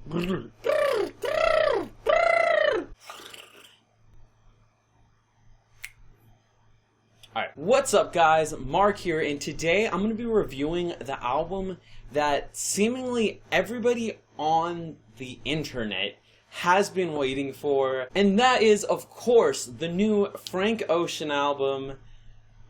Alright, what's up guys? Mark here, and today I'm going to be reviewing the album that seemingly everybody on the internet has been waiting for, and that is, of course, the new Frank Ocean album,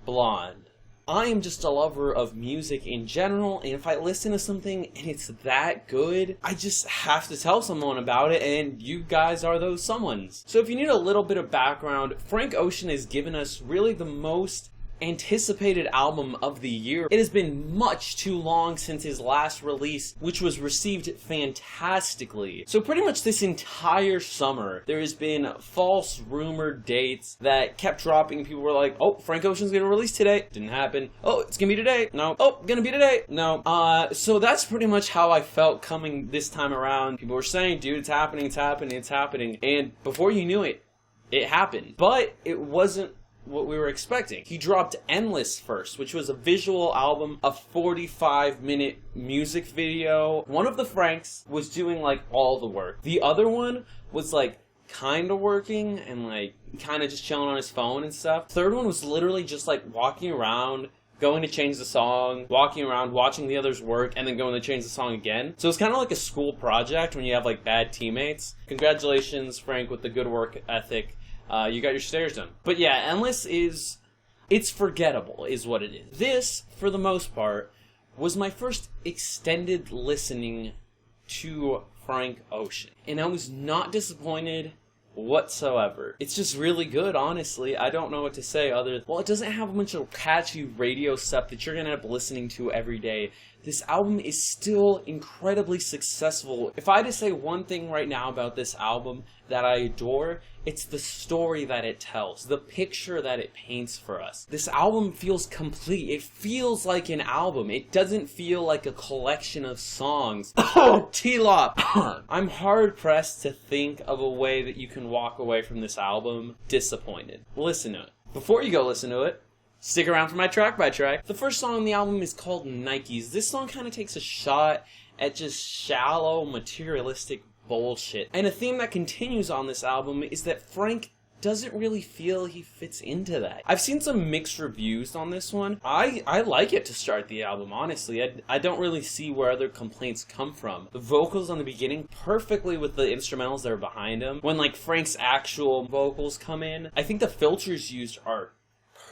Blonde. I am just a lover of music in general, and if I listen to something and it's that good, I just have to tell someone about it, and you guys are those someones. So if you need a little bit of background, Frank Ocean has given us really the most anticipated album of the year. It has been much too long since his last release, which was received fantastically. So pretty much this entire summer, there has been false rumored dates that kept dropping. People were like, oh, Frank Ocean's gonna release today. Didn't happen. Oh, it's gonna be today. No. Oh, gonna be today. No. So that's pretty much how I felt coming this time around. People were saying, dude, it's happening, it's happening, it's happening. And before you knew it, it happened. But it wasn't what we were expecting. He dropped Endless first, which was a visual album, a 45-minute music video. One of the Franks was doing like all the work. The other one was like kind of working and like kind of just chilling on his phone and stuff. Third one was literally just like walking around, going to change the song, walking around, watching the others work, and then going to change the song again. So it's kind of like a school project when you have like bad teammates. Congratulations, Frank, with the good work ethic. You got your stairs done. But yeah, Endless it's forgettable, is what it is. This, for the most part, was my first extended listening to Frank Ocean. And I was not disappointed whatsoever. It's just really good, honestly. I don't know what to say other than, well, it doesn't have a bunch of catchy radio stuff that you're gonna have listening to every day. This album is still incredibly successful. If I had to say one thing right now about this album that I adore, it's the story that it tells, the picture that it paints for us. This album feels complete. It feels like an album. It doesn't feel like a collection of songs. Oh, T-Lop! I'm hard-pressed to think of a way that you can walk away from this album disappointed. Listen to it. Before you go listen to it, stick around for my track by track. The first song on the album is called Nikes. This song kind of takes a shot at just shallow, materialistic bullshit. And a theme that continues on this album is that Frank doesn't really feel he fits into that. I've seen some mixed reviews on this one. I like it to start the album, honestly. I don't really see where other complaints come from. The vocals on the beginning, perfectly with the instrumentals that are behind him. When like Frank's actual vocals come in, I think the filters used are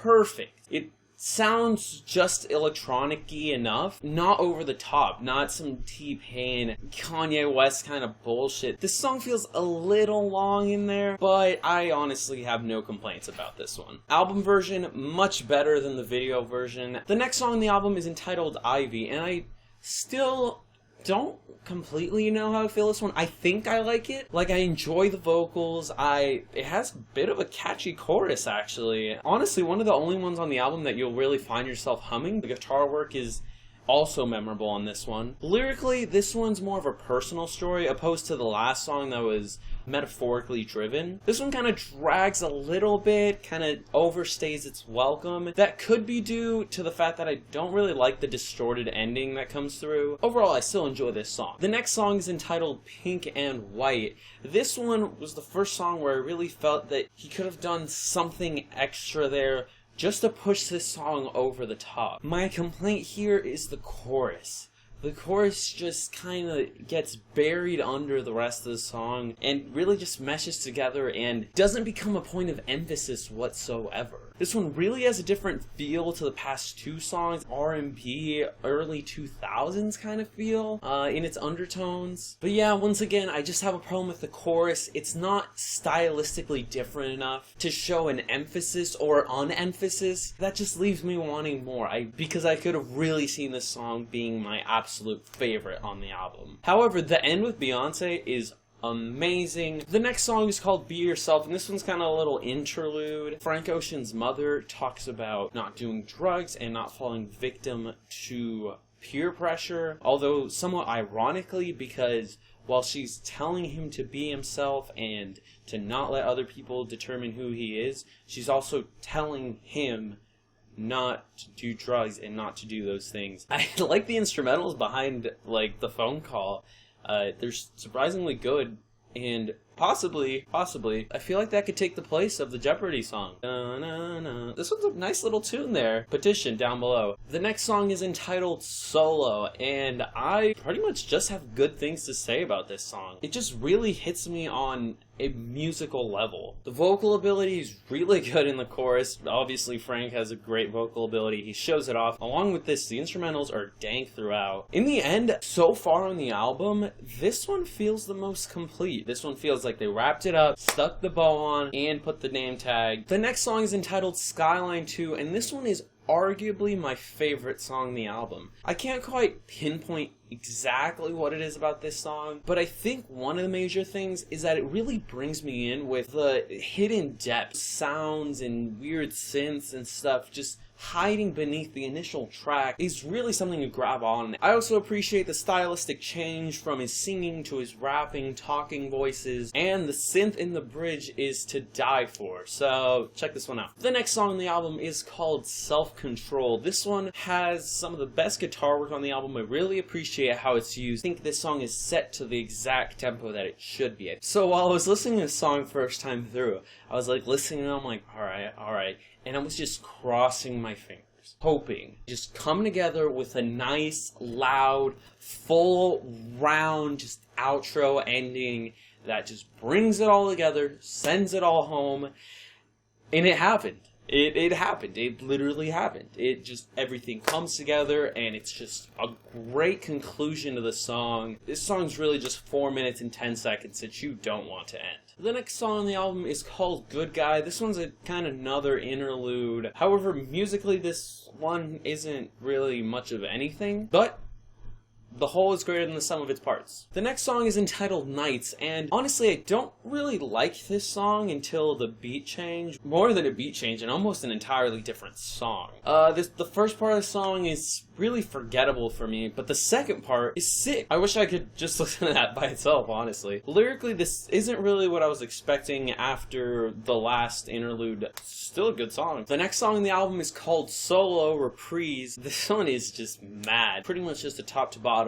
perfect. It sounds just electronic-y enough, not over the top, not some T-Pain, Kanye West kind of bullshit. This song feels a little long in there, but I honestly have no complaints about this one. Album version, much better than the video version. The next song on the album is entitled Ivy, and I still don't completely know how I feel this one. I think I like it. Like, I enjoy the vocals. It has a bit of a catchy chorus, actually. Honestly, one of the only ones on the album that you'll really find yourself humming. The guitar work is also memorable on this one. Lyrically, this one's more of a personal story, opposed to the last song that was metaphorically driven. This one kind of drags a little bit, kind of overstays its welcome. That could be due to the fact that I don't really like the distorted ending that comes through. Overall, I still enjoy this song. The next song is entitled Pink and White. This one was the first song where I really felt that he could have done something extra there just to push this song over the top. My complaint here is the chorus. The chorus just kind of gets buried under the rest of the song and really just meshes together and doesn't become a point of emphasis whatsoever. This one really has a different feel to the past two songs, R&B, early 2000s kind of feel in its undertones. But yeah, once again, I just have a problem with the chorus. It's not stylistically different enough to show an emphasis or unemphasis. That just leaves me wanting more, because I could have really seen this song being my absolute favorite on the album. However, the end with Beyonce is amazing. The next song is called Be Yourself, and this one's kind of a little interlude. Frank Ocean's mother talks about not doing drugs and not falling victim to peer pressure, although somewhat ironically, because while she's telling him to be himself and to not let other people determine who he is, she's also telling him not to do drugs and not to do those things. I like the instrumentals behind, like, the phone call. They're surprisingly good, and possibly, I feel like that could take the place of the Jeopardy song. Da-na-na. This one's a nice little tune there. Petition down below. The next song is entitled Solo, and I pretty much just have good things to say about this song. It just really hits me on a musical level. The vocal ability is really good in the chorus. Obviously, Frank has a great vocal ability. He shows it off. Along with this, the instrumentals are dank throughout. In the end, so far on the album, this one feels the most complete. This one feels like they wrapped it up, stuck the bow on, and put the name tag. The next song is entitled Skyline To, and this one is arguably my favorite song on the album. I can't quite pinpoint exactly what it is about this song, but I think one of the major things is that it really brings me in with the hidden depth, sounds and weird synths and stuff just hiding beneath the initial track is really something to grab on. I also appreciate the stylistic change from his singing to his rapping, talking voices, and the synth in the bridge is to die for, so check this one out. The next song on the album is called Self-Control. This one has some of the best guitar work on the album. I really appreciate how it's used. I think this song is set to the exact tempo that it should be at. So while I was listening to this song first time through, I was like listening and I'm like, alright, and I was just crossing my fingers, hoping, just come together with a nice, loud, full, round, just outro ending that just brings it all together, sends it all home, and it happened. It happened. It literally happened. It just, everything comes together, and it's just a great conclusion to the song. This song's really just 4 minutes and 10 seconds that you don't want to end. The next song on the album is called Good Guy. This one's a kind of another interlude. However, musically, this one isn't really much of anything, but the whole is greater than the sum of its parts. The next song is entitled Nights, and honestly, I don't really like this song until the beat change. More than a beat change, and almost an entirely different song. The first part of the song is really forgettable for me, but the second part is sick. I wish I could just listen to that by itself, honestly. Lyrically, this isn't really what I was expecting after the last interlude. Still a good song. The next song on the album is called Solo Reprise. This one is just mad. Pretty much just a top to bottom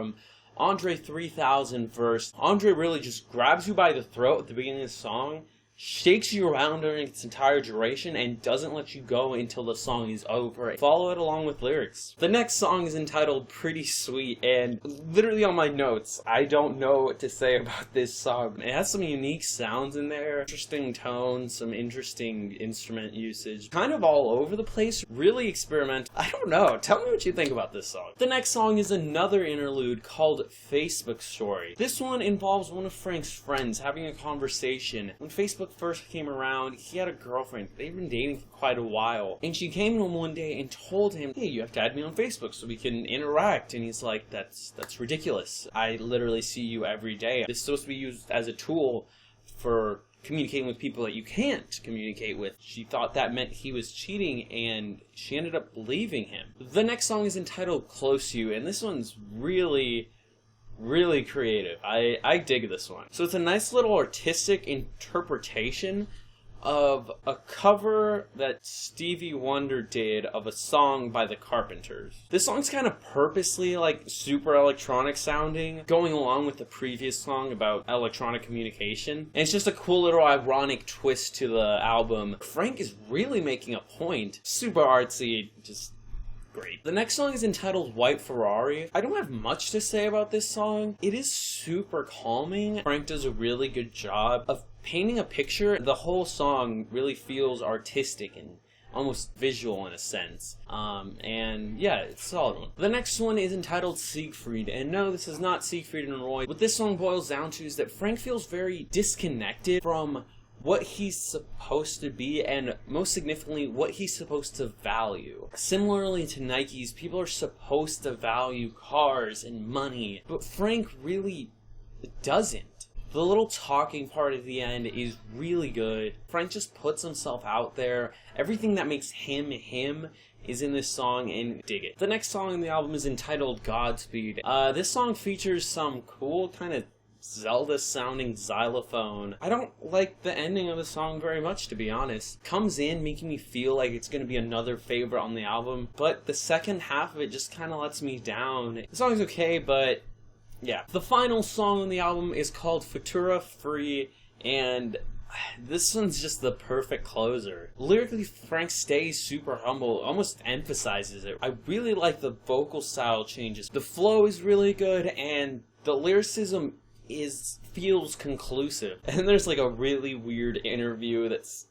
Andre 3000 verse. Andre really just grabs you by the throat at the beginning of the song, shakes you around during its entire duration, and doesn't let you go until the song is over. Follow it along with lyrics. The next song is entitled Pretty Sweet, and literally on my notes, I don't know what to say about this song. It has some unique sounds in there, interesting tones, some interesting instrument usage, kind of all over the place, really experimental. I don't know, tell me what you think about this song. The next song is another interlude called Facebook Story. This one involves one of Frank's friends having a conversation. When Facebook first came around, he had a girlfriend. They've been dating for quite a while, and she came to him one day and told him, hey, you have to add me on Facebook so we can interact. And he's like, that's ridiculous. I literally see you every day. This is supposed to be used as a tool for communicating with people that you can't communicate with. She thought that meant he was cheating, and she ended up believing him. The next song is entitled Close to You, and this one's really creative. I dig this one. So it's a nice little artistic interpretation of a cover that Stevie Wonder did of a song by the Carpenters. This song's kind of purposely like super electronic sounding, going along with the previous song about electronic communication. And it's just a cool little ironic twist to the album. Frank is really making a point. Super artsy, just great. The next song is entitled White Ferrari. I don't have much to say about this song. It is super calming. Frank does a really good job of painting a picture. The whole song really feels artistic and almost visual in a sense. And yeah, it's a solid one. The next one is entitled Siegfried, and no, this is not Siegfried and Roy. What this song boils down to is that Frank feels very disconnected from what he's supposed to be, and most significantly, what he's supposed to value. Similarly to Nikes, people are supposed to value cars and money, but Frank really doesn't. The little talking part at the end is really good. Frank just puts himself out there. Everything that makes him him is in this song, and dig it. The next song on the album is entitled Godspeed. This song features some cool kind of Zelda-sounding xylophone. I don't like the ending of the song very much, to be honest. Comes in making me feel like it's going to be another favorite on the album, but the second half of it just kind of lets me down. The song's okay, but Yeah. The final song on the album is called Futura Free, and this one's just the perfect closer. Lyrically, Frank stays super humble, almost emphasizes it. I really like the vocal style changes. The flow is really good, and the lyricism feels conclusive. And there's like a really weird interview that's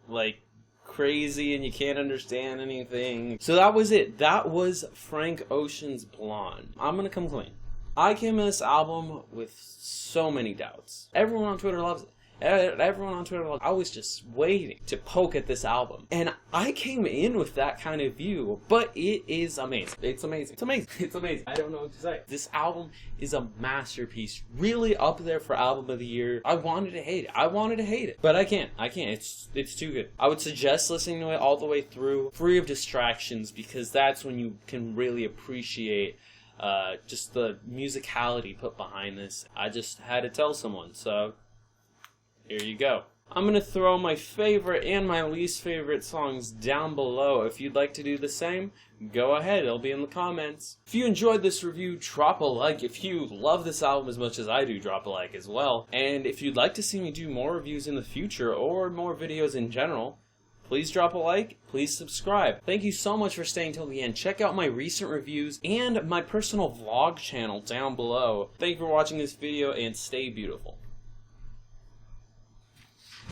like crazy and you can't understand anything. So that was it. That was Frank Ocean's Blonde. I'm gonna come clean. I came to this album with so many doubts. Everyone on Twitter loves it. Everyone on Twitter, I was just waiting to poke at this album. And I came in with that kind of view, but it is amazing. It's amazing. It's amazing. It's amazing. I don't know what to say. This album is a masterpiece. Really up there for album of the year. I wanted to hate it. I wanted to hate it. But I can't. I can't. It's too good. I would suggest listening to it all the way through, free of distractions, because that's when you can really appreciate just the musicality put behind this. I just had to tell someone, so here you go. I'm going to throw my favorite and my least favorite songs down below. If you'd like to do the same, go ahead. It'll be in the comments. If you enjoyed this review, drop a like. If you love this album as much as I do, drop a like as well. And if you'd like to see me do more reviews in the future or more videos in general, please drop a like, please subscribe. Thank you so much for staying till the end. Check out my recent reviews and my personal vlog channel down below. Thank you for watching this video and stay beautiful.